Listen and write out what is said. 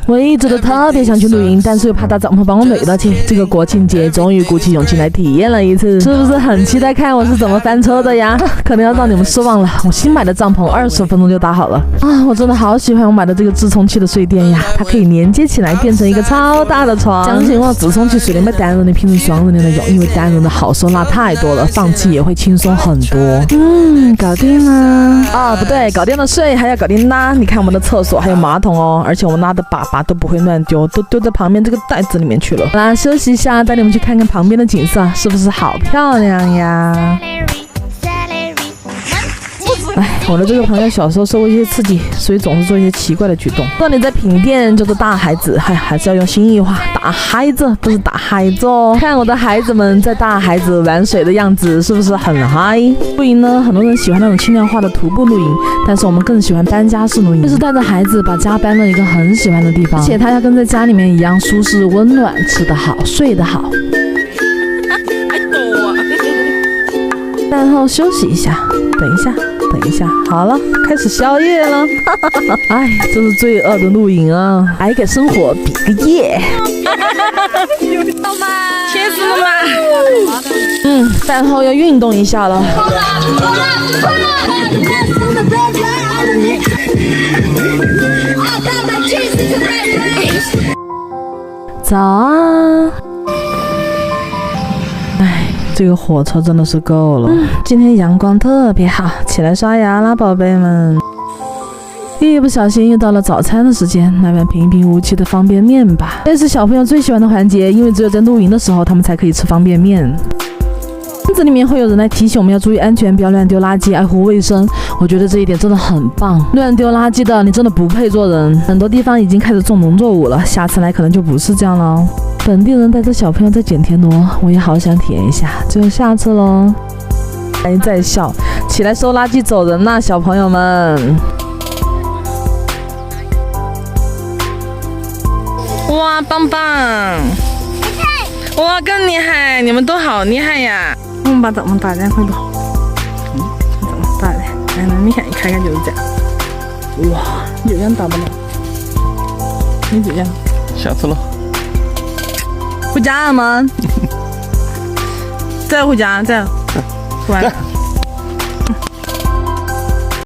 我一直都特别想去露营，但是又怕搭帐篷把我累到去。这个国庆节终于鼓起勇气来体验了一次，是不是很期待看我是怎么翻车的呀？可能要让你们失望了，我新买的帐篷20分钟就搭好了啊！我真的好喜欢我买的这个自充气的睡垫呀，它可以连接起来变成一个超大的床。相信我，自充气睡垫比单人的拼成双人的用，因为单人的耗收纳太多了，放气也会轻松很多。搞定了啊！不对，搞定了睡还要搞定拉。你看我们的厕所还有马桶哦，而且我们拉的粑粑都不会乱丢，都丢在旁边这个袋子里面去了。好啦，休息一下，带你们去看看旁边的景色，是不是好漂亮呀？哎，我的这个朋友小时候受过一些刺激，所以总是做一些奇怪的举动。说你在品店叫做大孩子，还是要用心意话，打孩子不是打孩子哦。看我的孩子们在大孩子玩水的样子，是不是很嗨？露营呢，很多人喜欢那种轻量化的徒步露营，但是我们更喜欢搬家式露营，就是带着孩子把家搬到一个很喜欢的地方，而且他要跟在家里面一样舒适温暖，吃得好，睡得好。然后休息一下，等一下，好了，开始宵夜了。哎，这是罪恶的露营啊！还给生活比个耶！切死了吗？饭后要运动一下了。早啊！哎，这个火车真的是够了。今天阳光特别好，起来刷牙啦，宝贝们。一不小心又到了早餐的时间，来碗平平无奇的方便面吧。这是小朋友最喜欢的环节，因为只有在露营的时候，他们才可以吃方便面。村子里面会有人来提醒我们要注意安全，不要乱丢垃圾，爱护卫生。我觉得这一点真的很棒。乱丢垃圾的，你真的不配做人。很多地方已经开始种农作物了，下次来可能就不是这样了。本地人带着小朋友在捡田螺，我也好想体验一下，只有下次喽。还在笑，起来收垃圾走人啦，小朋友们！哇，棒棒！哇，更厉害！你们都好厉害呀！我们把咱们大家快点，怎么大的？来，你看，看看就是这样。哇，有样打不了，你这样，下次了。回家了吗？再回家，再。完。